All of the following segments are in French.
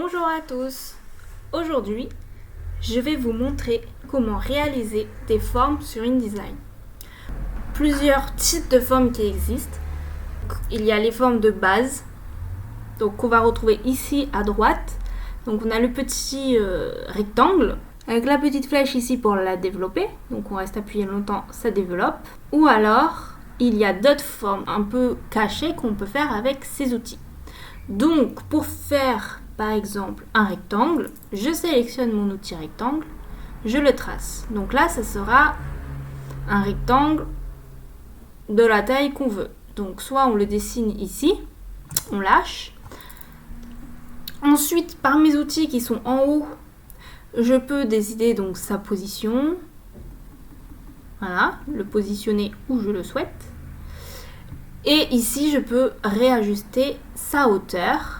Bonjour à tous. Aujourd'hui, je vais vous montrer comment réaliser des formes sur InDesign. Plusieurs types de formes qui existent. Il y a les formes de base, donc qu'on va retrouver ici à droite. Donc on a le petit rectangle avec la petite flèche ici pour la développer. Donc on reste appuyé longtemps, ça développe. Ou alors, il y a d'autres formes un peu cachées qu'on peut faire avec ces outils. Donc pour faire par exemple un rectangle, je sélectionne mon outil rectangle, je le trace. Donc là, ça sera un rectangle de la taille qu'on veut. Donc soit on le dessine ici, on lâche. Ensuite, par mes outils qui sont en haut, je peux décider donc sa position. Voilà, le positionner où je le souhaite. Et ici, je peux réajuster sa hauteur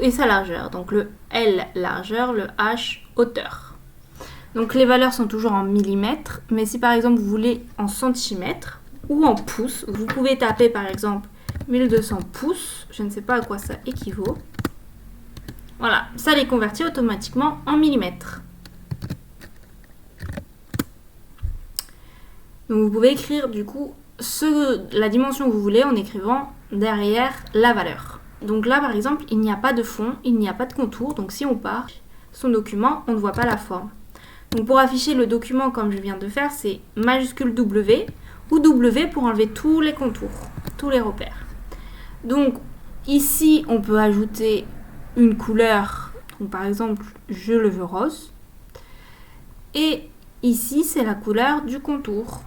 et sa largeur. Donc le L largeur, le H hauteur. Donc les valeurs sont toujours en millimètres, mais si par exemple vous voulez en centimètres ou en pouces, vous pouvez taper par exemple 1200 pouces, je ne sais pas à quoi ça équivaut. Voilà, ça les convertit automatiquement en millimètres. Donc vous pouvez écrire du coup la dimension que vous voulez en écrivant derrière la valeur. Donc là par exemple, il n'y a pas de fond, il n'y a pas de contour, donc si on part son document, on ne voit pas la forme. Donc pour afficher le document comme je viens de faire, c'est majuscule W ou W pour enlever tous les contours, tous les repères. Donc ici, on peut ajouter une couleur, donc par exemple, je le veux rose. Et ici, c'est la couleur du contour.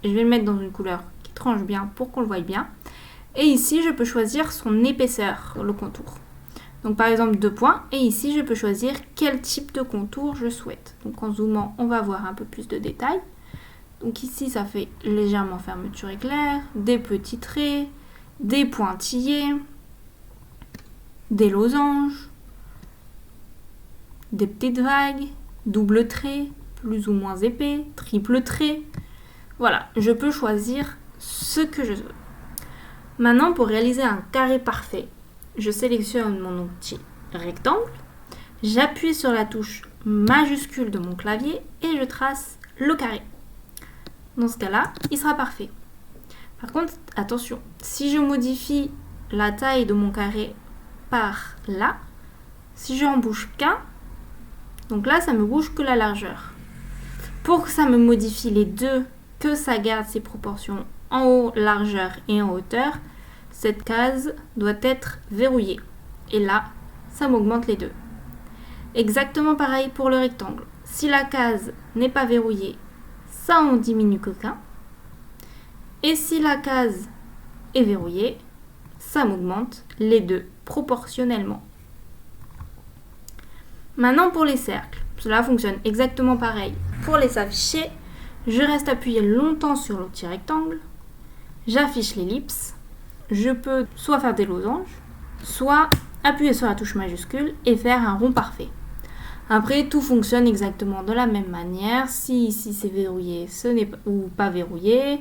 Je vais le mettre dans une couleur qui tranche bien pour qu'on le voie bien. Et ici, je peux choisir son épaisseur, le contour. Donc par exemple 2 points. Et ici, je peux choisir quel type de contour je souhaite. Donc en zoomant, on va voir un peu plus de détails. Donc ici, ça fait légèrement fermeture éclair, des petits traits, des pointillés, des losanges, des petites vagues, double trait, plus ou moins épais, triple trait. Voilà, je peux choisir ce que je veux. Maintenant, pour réaliser un carré parfait, je sélectionne mon outil rectangle, j'appuie sur la touche majuscule de mon clavier et je trace le carré. Dans ce cas-là, il sera parfait. Par contre, attention, si je modifie la taille de mon carré par là, si je n'en bouge qu'un, donc là, ça me bouge que la largeur. Pour que ça me modifie les deux, que ça garde ses proportions en haut, largeur et en hauteur, cette case doit être verrouillée. Et là, ça m'augmente les deux. Exactement pareil pour le rectangle. Si la case n'est pas verrouillée, ça en diminue que qu'un. Et si la case est verrouillée, ça m'augmente les deux proportionnellement. Maintenant pour les cercles, cela fonctionne exactement pareil. Pour les afficher, je reste appuyé longtemps sur l'outil rectangle, j'affiche l'ellipse, je peux soit faire des losanges, soit appuyer sur la touche majuscule et faire un rond parfait. Après, tout fonctionne exactement de la même manière. Si ici c'est verrouillé, ou pas verrouillé,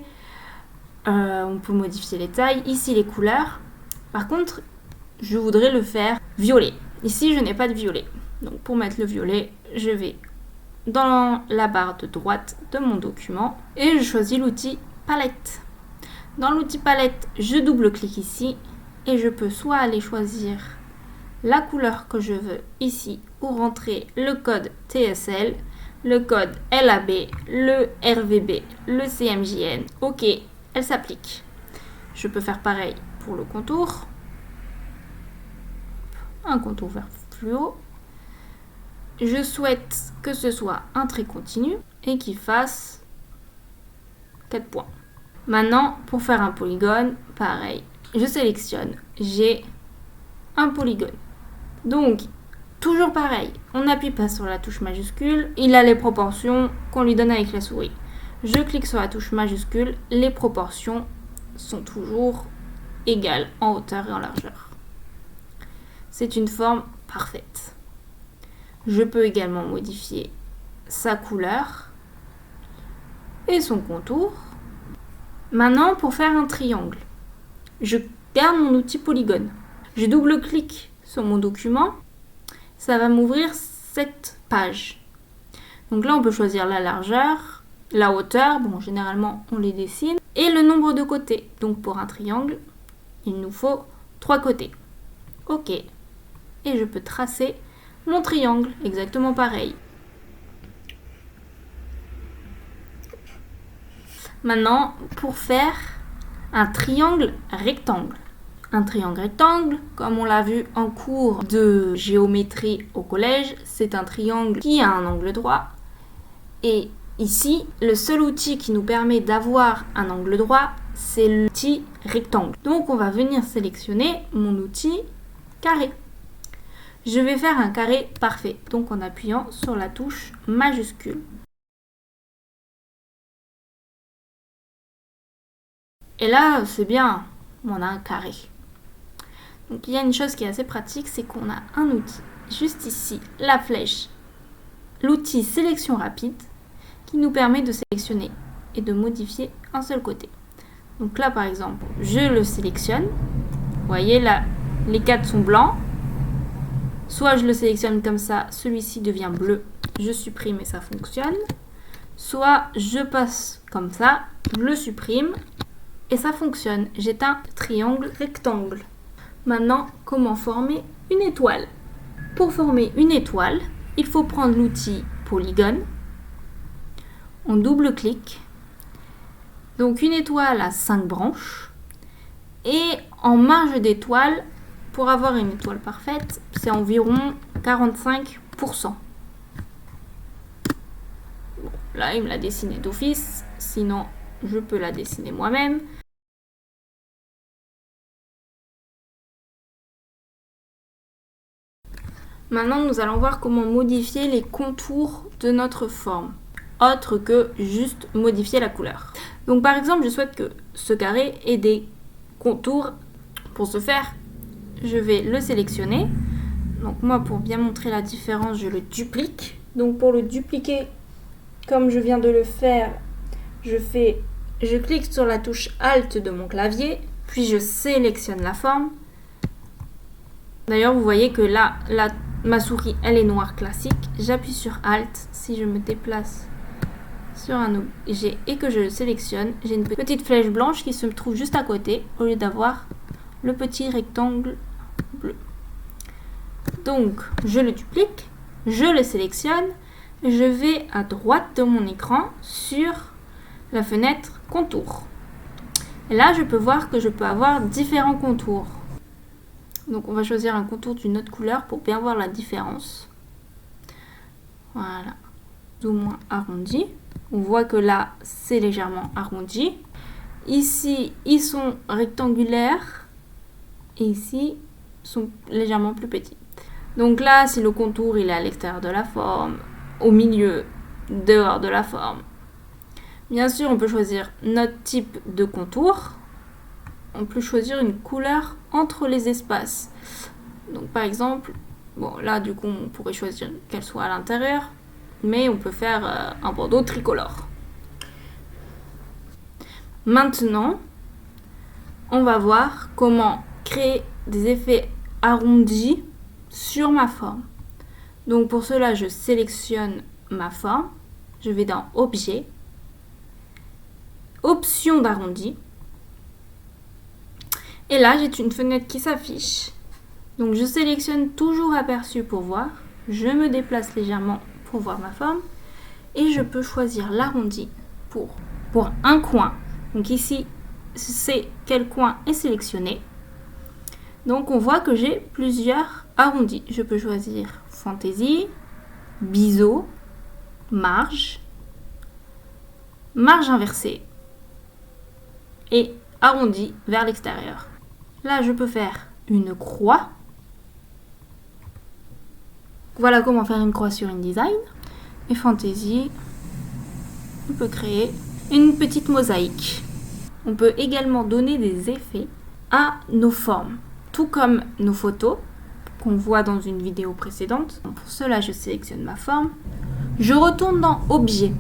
on peut modifier les tailles. Ici les couleurs. Par contre, je voudrais le faire violet. Ici, je n'ai pas de violet. Donc pour mettre le violet, je vais dans la barre de droite de mon document et je choisis l'outil palette. Dans l'outil palette, je double-clique ici et je peux soit aller choisir la couleur que je veux ici ou rentrer le code TSL, le code LAB, le RVB, le CMJN. Ok, elle s'applique. Je peux faire pareil pour le contour. Un contour vert fluo. Je souhaite que ce soit un trait continu et qu'il fasse 4 points. Maintenant, pour faire un polygone, pareil, je sélectionne, j'ai un polygone. Donc, toujours pareil, on n'appuie pas sur la touche majuscule, il a les proportions qu'on lui donne avec la souris. Je clique sur la touche majuscule, les proportions sont toujours égales en hauteur et en largeur. C'est une forme parfaite. Je peux également modifier sa couleur et son contour. Maintenant, pour faire un triangle, je garde mon outil polygone. Je double-clique sur mon document ça va m'ouvrir cette page. Donc là, on peut choisir la largeur, la hauteur, bon, généralement, on les dessine, et le nombre de côtés. Donc pour un triangle, il nous faut 3 côtés. Ok. Et je peux tracer mon triangle, exactement pareil. Maintenant, pour faire un triangle rectangle. Un triangle rectangle, comme on l'a vu en cours de géométrie au collège, c'est un triangle qui a un angle droit. Et ici, le seul outil qui nous permet d'avoir un angle droit, c'est l'outil rectangle. Donc on va venir sélectionner mon outil carré. Je vais faire un carré parfait, donc en appuyant sur la touche majuscule. Et là, c'est bien, on a un carré. Donc il y a une chose qui est assez pratique, c'est qu'on a un outil, juste ici, la flèche, l'outil sélection rapide, qui nous permet de sélectionner et de modifier un seul côté. Donc là, par exemple, je le sélectionne. Vous voyez, là, les 4 sont blancs. Soit je le sélectionne comme ça, celui-ci devient bleu, je supprime et ça fonctionne. Soit je passe comme ça, je le supprime et ça fonctionne. J'ai un triangle rectangle. Maintenant, comment former une étoile? Pour former une étoile, il faut prendre l'outil polygone. On double-clique. Donc une étoile a 5 branches. Et en marge d'étoile, pour avoir une étoile parfaite, c'est environ 45%. Bon, là, il me l'a dessiné d'office. Sinon, je peux la dessiner moi-même. Maintenant, nous allons voir comment modifier les contours de notre forme, autre que juste modifier la couleur. Donc par exemple, je souhaite que ce carré ait des contours. Pour ce faire, je vais le sélectionner. Donc moi, pour bien montrer la différence, je le duplique. Donc pour le dupliquer, comme je viens de le faire, je clique sur la touche Alt de mon clavier, puis je sélectionne la forme. D'ailleurs, vous voyez que là, ma souris, elle est noire classique. J'appuie sur Alt. Si je me déplace sur un objet et que je le sélectionne, j'ai une petite flèche blanche qui se trouve juste à côté, au lieu d'avoir le petit rectangle bleu. Donc, je le duplique, je le sélectionne, je vais à droite de mon écran sur la fenêtre contour. Et là, je peux voir que je peux avoir différents contours. Donc on va choisir un contour d'une autre couleur pour bien voir la différence. Voilà, plus ou moins arrondi. On voit que là, c'est légèrement arrondi. Ici, ils sont rectangulaires. Et ici, ils sont légèrement plus petits. Donc là, si le contour il est à l'extérieur de la forme, au milieu, dehors de la forme. Bien sûr, on peut choisir notre type de contour. On peut choisir une couleur entre les espaces. Donc par exemple, bon là du coup on pourrait choisir qu'elle soit à l'intérieur, mais on peut faire un bordeaux tricolore. Maintenant, on va voir comment créer des effets arrondis sur ma forme. Donc pour cela, je sélectionne ma forme, je vais dans Objet, Option d'arrondi. Et là, j'ai une fenêtre qui s'affiche. Donc, je sélectionne toujours aperçu pour voir. Je me déplace légèrement pour voir ma forme. Et je peux choisir l'arrondi pour un coin. Donc ici, c'est quel coin est sélectionné. Donc, on voit que j'ai plusieurs arrondis. Je peux choisir fantaisie, biseau, marge, marge inversée et arrondi vers l'extérieur. Là, je peux faire une croix. Voilà comment faire une croix sur InDesign. Et fantaisie, on peut créer une petite mosaïque. On peut également donner des effets à nos formes, tout comme nos photos qu'on voit dans une vidéo précédente. Pour cela, je sélectionne ma forme. Je retourne dans Objet.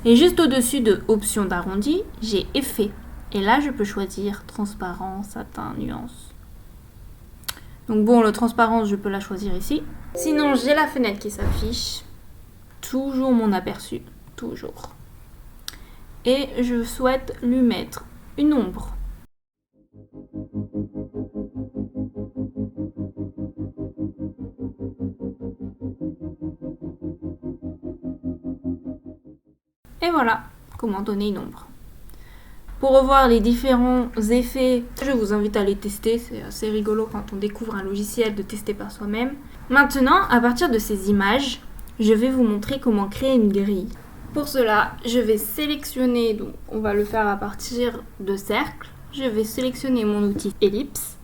Et juste au-dessus de Option d'arrondi, j'ai Effet. Et là, je peux choisir transparent, satin, nuance. Donc bon, la transparence, je peux la choisir ici. Sinon, j'ai la fenêtre qui s'affiche. Toujours mon aperçu, toujours. Et je souhaite lui mettre une ombre. Et voilà comment donner une ombre. Pour revoir les différents effets, je vous invite à les tester. C'est assez rigolo quand on découvre un logiciel de tester par soi-même. Maintenant, à partir de ces images, je vais vous montrer comment créer une grille. Pour cela, je vais sélectionner, donc on va le faire à partir de cercles. Je vais sélectionner mon outil ellipse.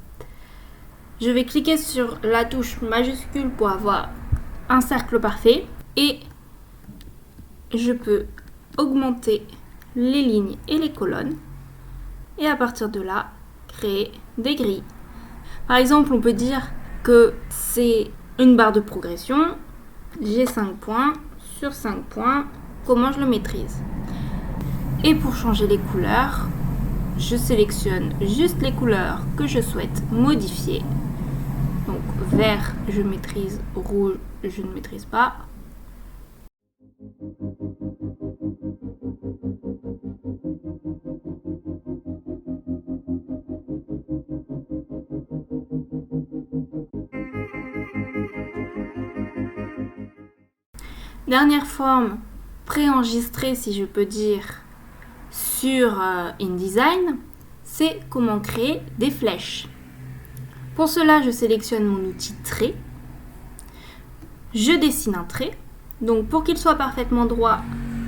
Je vais cliquer sur la touche majuscule pour avoir un cercle parfait. Et je peux augmenter les lignes et les colonnes. Et à partir de là, créer des grilles. Par exemple, on peut dire que c'est une barre de progression. J'ai 5 points sur 5 points. Comment je le maîtrise? Et pour changer les couleurs, je sélectionne juste les couleurs que je souhaite modifier. Donc vert, je maîtrise, rouge, je ne maîtrise pas. Dernière forme préenregistrée, si je peux dire, sur InDesign, c'est comment créer des flèches. Pour cela, je sélectionne mon outil trait. Je dessine un trait. Donc pour qu'il soit parfaitement droit,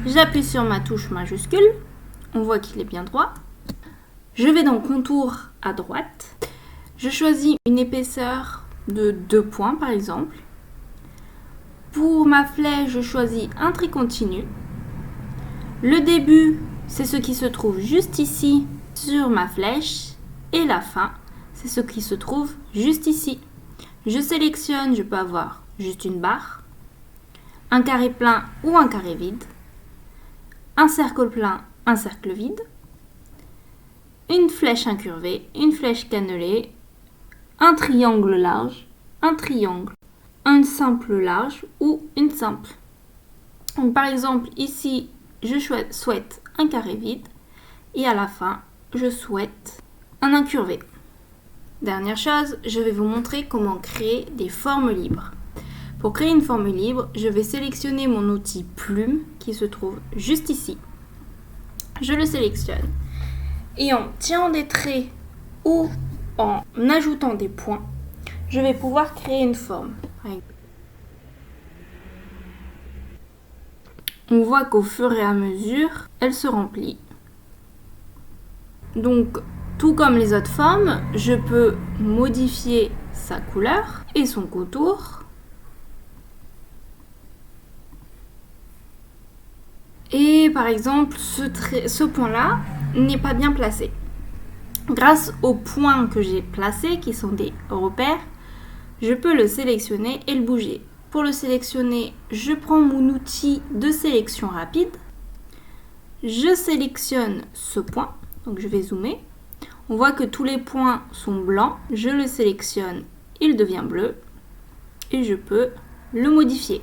j'appuie sur ma touche majuscule. On voit qu'il est bien droit. Je vais dans contour à droite. Je choisis une épaisseur de 2 points par exemple. Pour ma flèche, je choisis un trait continu. Le début, c'est ce qui se trouve juste ici sur ma flèche. Et la fin, c'est ce qui se trouve juste ici. Je sélectionne, je peux avoir juste une barre, un carré plein ou un carré vide, un cercle plein, un cercle vide, une flèche incurvée, une flèche cannelée, un triangle large, un triangle, un simple large ou une simple. Donc par exemple ici je souhaite un carré vide et à la fin je souhaite un incurvé. Dernière chose, je vais vous montrer comment créer des formes libres. Pour créer une forme libre, je vais sélectionner mon outil plume qui se trouve juste ici. Je le sélectionne et en tirant des traits ou en ajoutant des points, je vais pouvoir créer une forme. On voit qu'au fur et à mesure, elle se remplit. Donc, tout comme les autres formes, je peux modifier sa couleur et son contour. Et par exemple, ce point-là n'est pas bien placé. Grâce aux points que j'ai placés, qui sont des repères, je peux le sélectionner et le bouger. Pour le sélectionner, je prends mon outil de sélection rapide. Je sélectionne ce point, donc je vais zoomer. On voit que tous les points sont blancs. Je le sélectionne, il devient bleu. Et je peux le modifier.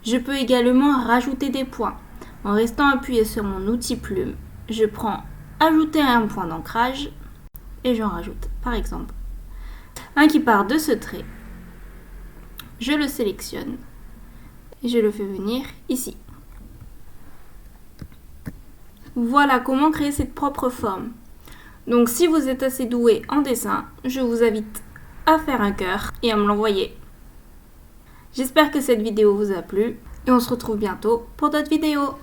Je peux également rajouter des points. En restant appuyé sur mon outil plume, je prends ajouter un point d'ancrage et j'en rajoute par exemple un qui part de ce trait. Je le sélectionne et je le fais venir ici. Voilà comment créer cette propre forme. Donc si vous êtes assez doué en dessin, je vous invite à faire un cœur et à me l'envoyer. J'espère que cette vidéo vous a plu et on se retrouve bientôt pour d'autres vidéos.